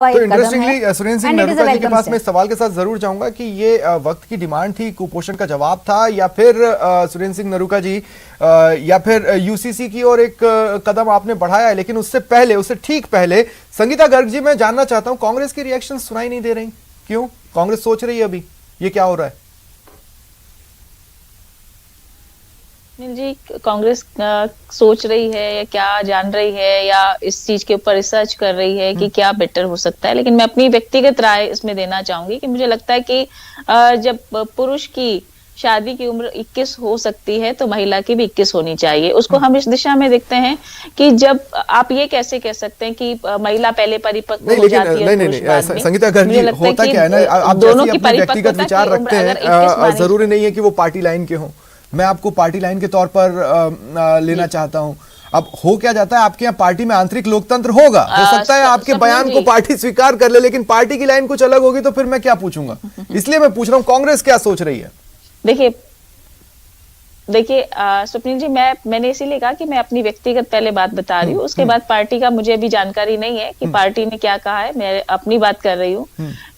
तो इंटरेस्टिंगली सुरेंद्र सिंह नरूका जी के पास मैं इस सवाल के साथ जरूर जाऊंगा कि ये वक्त की डिमांड थी, कुपोषण का जवाब था, या फिर सुरेंद्र सिंह नरूका जी या फिर यूसीसी की और एक कदम आपने बढ़ाया है, लेकिन उससे पहले, उससे ठीक पहले संगीता गर्ग जी, मैं जानना चाहता हूं कांग्रेस की रिएक्शन सुनाई नहीं दे रही, क्यों? कांग्रेस सोच रही है अभी ये क्या हो रहा है? जी, कांग्रेस सोच रही है या क्या जान रही है या इस चीज के ऊपर रिसर्च कर रही है कि क्या बेटर हो सकता है, लेकिन मैं अपनी व्यक्तिगत राय इसमें देना चाहूंगी कि मुझे लगता है कि जब पुरुष की शादी की उम्र 21 हो सकती है तो महिला की भी 21 होनी चाहिए। उसको हम इस दिशा में देखते हैं कि जब आप ये कैसे कह सकते हैं कि महिला पहले परिपक्व हो जाती है। नहीं, संगीता गर्ग जी, होता क्या है ना, आप दोनों की व्यक्तिगत विचार रखते हैं, जरूरी नहीं है कि वो पार्टी लाइन के हों। मैं आपको पार्टी लाइन के तौर पर लेना चाहता हूं। अब हो क्या जाता है, आपके यहाँ पार्टी में आंतरिक लोकतंत्र होगा, हो सकता है आपके बयान को पार्टी स्वीकार कर ले, लेकिन पार्टी की लाइन कुछ अलग होगी तो फिर मैं क्या पूछूंगा। इसलिए मैं पूछ रहा हूं कांग्रेस क्या सोच रही है। देखिए स्वप्निल जी, मैंने इसीलिए कहा कि मैं अपनी व्यक्तिगत पहले बात बता रही हूँ, उसके बाद पार्टी का मुझे अभी जानकारी नहीं है कि पार्टी ने क्या कहा है, मैं अपनी बात कर रही हूँ,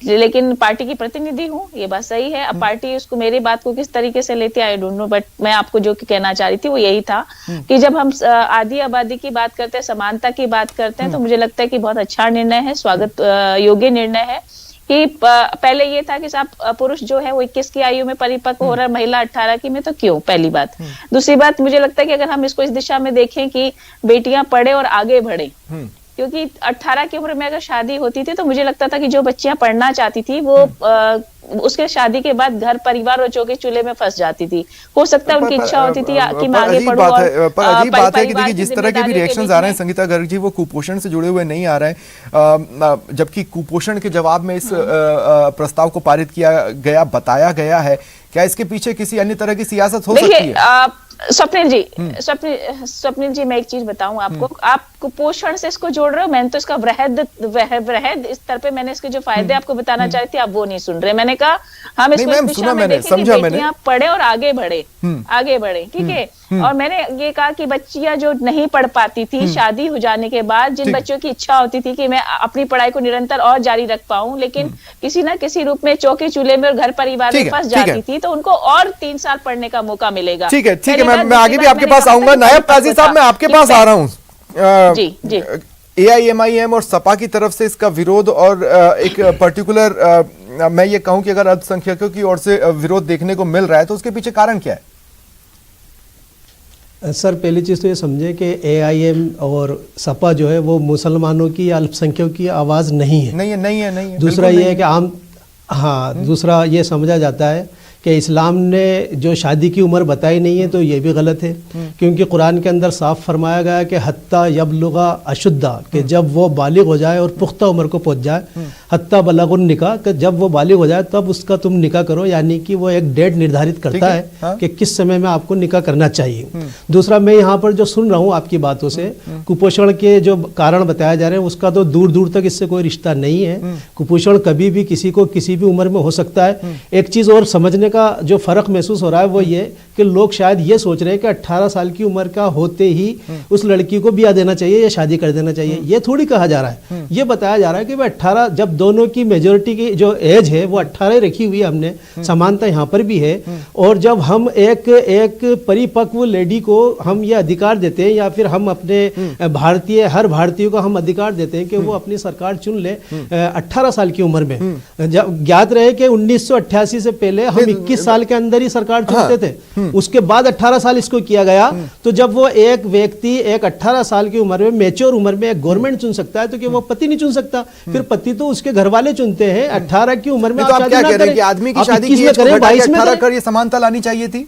लेकिन पार्टी की प्रतिनिधि हूँ, ये बात सही है। अब पार्टी उसको, मेरी बात को किस तरीके से लेती है आई डोंट नो, बट मैं आपको जो कहना चाह रही थी वो यही था कि जब हम आधी आबादी की बात करते हैं, समानता की बात करते हैं, तो मुझे लगता है कि बहुत अच्छा निर्णय है, स्वागत योग्य निर्णय है कि पहले ये था कि साहब पुरुष जो है वो 21 की आयु में परिपक्व हो रहा है, महिला 18 की में, तो क्यों? पहली बात। दूसरी बात, मुझे लगता है कि अगर हम इसको इस दिशा में देखें कि बेटियां पढ़े और आगे बढ़े, क्योंकि 18 की उम्र में अगर शादी होती थी तो मुझे लगता था कि जो बच्चियां पढ़ना चाहती थी वो उसके शादी के बाद घर परिवार और चौके चूल्हे में फंस जाती थी। हो सकता है उनकी इच्छा होती थी कि मैं आगे पढ़ूं। पर अजीब बात है कि देखिए जिस तरह के भी रिएक्शंस आ रहे हैं संगीता गर्ग जी, वो कुपोषण से जुड़े हुए नहीं आ रहे हैं, जबकि कुपोषण के जवाब में इस प्रस्ताव को पारित किया गया, बताया गया है। क्या इसके पीछे किसी अन्य तरह की सियासत हो सकती है? स्वप्निल जी, मैं एक चीज बताऊं आपको, आप कुपोषण से इसको जोड़ रहे हो, मैंने तो इसका वृहद स्तर पे मैंने इसके जो फायदे आपको बताना चाहती थी, आप वो नहीं सुन रहे। मैंने कहा हम इसको इस दिशा में देखें कि बेटियां पढ़े और आगे बढ़े, ठीक है। और मैंने ये कहा कि बच्चियां जो नहीं पढ़ पाती थी शादी हो जाने के बाद, जिन बच्चों की इच्छा होती थी कि मैं अपनी पढ़ाई को निरंतर और जारी रख पाऊं, लेकिन किसी ना किसी रूप में चौके चूल्हे में और घर परिवार में फंस जाती थी, तो उनको और 3 साल पढ़ने का मौका मिलेगा। ठीक है, मैं आगे भी आपके पास आऊंगा। नायब काजी साहब, मैं आपके पास आ रहा हूँ। जी। AIMIM और सपा की तरफ से इसका विरोध, और एक पर्टिकुलर मैं ये कहूं कि अगर अल्पसंख्यकों की ओर से विरोध देखने को मिल रहा है तो उसके पीछे कारण क्या है? सर, पहली चीज़ तो ये समझे कि AIM और सपा जो है वो मुसलमानों की या अल्पसंख्यकों की आवाज़ नहीं है। दूसरा ये है कि दूसरा ये समझा जाता है कि इस्लाम ने जो शादी की उम्र बताई नहीं है तो ये भी गलत है, क्योंकि कुरान के अंदर साफ फरमाया गया कि हत्ता यबलुगा अशुद्धा, कि जब वो बालिग हो जाए और पुख्ता उम्र को पहुंच जाए, हत्ता बलगुन निकाह, कि जब वो बालिग हो जाए तब उसका तुम निकाह करो, यानी कि वो एक डेट निर्धारित करता है कि किस समय में आपको निकाह करना चाहिए। दूसरा, मैं यहाँ पर जो सुन रहा हूँ आपकी बातों से, कुपोषण के जो कारण बताया जा रहे हैं उसका तो दूर दूर तक इससे कोई रिश्ता नहीं है। कुपोषण कभी भी किसी को किसी भी उम्र में हो सकता है। एक चीज़ और समझने का जो फर्क महसूस हो रहा है वो ये कि लोग शायद ये सोच रहे हैं कि 18 साल की उम्र का होते ही उस लड़की को ब्याह देना चाहिए या शादी कर देना चाहिए। ये थोड़ी कहा जा रहा है, ये बताया जा रहा है कि भाई 18, जब दोनों की मेजोरिटी की जो एज है वो 18 रखी हुई है हमने, समानता यहाँ पर भी है, और जब हम एक परिपक्व लेडी को हम ये अधिकार देते हैं, या फिर हम अपने हर भारतीय को हम अधिकार देते हैं कि वो अपनी सरकार चुन ले 18 साल की उम्र में। जब ज्ञात रहे कि 1988 से पहले हम 21 साल के अंदर ही सरकार चुनते थे, उसके बाद 18 साल इसको किया गया। तो जब वो एक व्यक्ति एक 18 साल की उम्र में, मेच्योर उम्र में एक गवर्नमेंट चुन सकता है, तो कि वो पति नहीं चुन सकता? फिर पति तो उसके घर वाले चुनते हैं। 18 की उम्र में तो आप क्या कह रहे हैं कि आदमी की शादी की एज को घटा के 18 कर, ये समानता लानी चाहिए थी?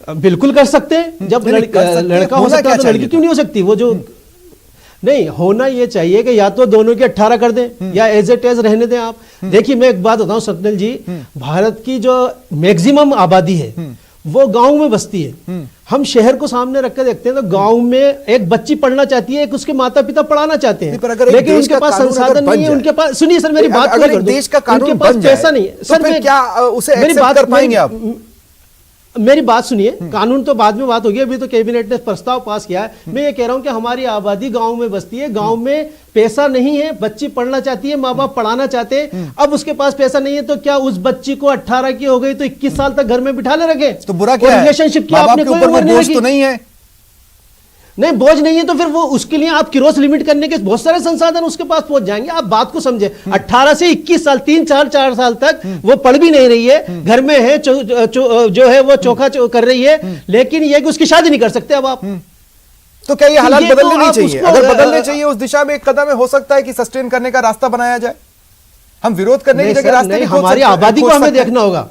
बिल्कुल कर सकते हैं। जब लड़का हो सकता है तो लड़की क्यों नहीं हो सकती? वो जो नहीं होना ये चाहिए कि या तो दोनों के 18 कर दें या एज इट इज रहने दें। आप देखिए, मैं एक बात बताऊं स्वप्निल जी, भारत की जो मैक्सिमम आबादी है वो गांव में बसती है। हम शहर को सामने रख कर देखते हैं तो गांव में एक बच्ची पढ़ना चाहती है, एक उसके माता पिता पढ़ाना चाहते हैं, लेकिन उनके पास संसाधन नहीं है, उनके पास, सुनिए सर मेरी बात, अगर देश का कानून बन जाए, पैसा नहीं है सर, क्या उसे एक्सेप्ट कर पाएंगे आप? मेरी बात सुनिए, कानून तो बाद में बात होगी, अभी तो कैबिनेट ने प्रस्ताव पास किया है। मैं ये कह रहा हूं कि हमारी आबादी गांव में बसती है, गांव में पैसा नहीं है, बच्ची पढ़ना चाहती है, माँ बाप पढ़ाना चाहते हैं, अब उसके पास पैसा नहीं है, तो क्या उस बच्ची को 18 की हो गई तो 21 साल तक घर में बिठा ले रखे? तो बुरा क्या है? रिलेशनशिप की आपने कोई उम्र नहीं रखी। तो नहीं है, नहीं बोझ नहीं है, तो फिर वो उसके लिए आप क्रॉस लिमिट करने के बहुत सारे संसाधन उसके पास पहुंच जाएंगे। आप बात को समझे, 18 से 21 साल, 4 साल तक वो पढ़ भी नहीं रही है, घर में है, जो है वो चोखा कर रही है, लेकिन ये कि उसकी शादी नहीं कर सकते अब आप। तो क्या ये हालात बदलने नहीं चाहिए? अगर बदलने चाहिए उस दिशा में एक कदम हो सकता है कि सस्टेन करने का रास्ता बनाया जाए। हम विरोध करने की जगह रास्ते हमारी आबादी को हमें देखना होगा,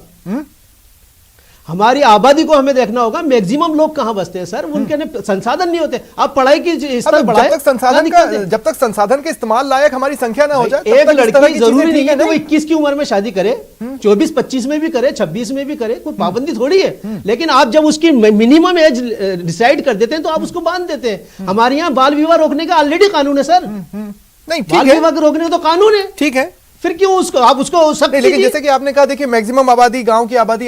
हमारी आबादी को हमें देखना होगा। मैक्सिमम लोग कहां बसते हैं सर, उनके संसाधन नहीं होते। आप पढ़ाई की स्तर बढ़ाए, जब तक संसाधन के इस्तेमाल लायक हमारी संख्या ना हो जाए, एक लड़की जरूरी नहीं है कि वो 21 की उम्र में शादी करे, 24-25 में भी करे, 26 में भी करे, कोई पाबंदी थोड़ी है। लेकिन आप जब उसकी मिनिमम एज डिसाइड कर देते हैं तो आप उसको बांध देते हैं। हमारे यहाँ बाल विवाह रोकने का ऑलरेडी कानून है सर। नहीं, बाल विवाह रोकने का तो कानून है, ठीक है, फिर क्यों उसको आप उसको सब। लेकिन जैसे कि आपने कहा, देखिए मैक्सिमम आबादी, गांव की आबादी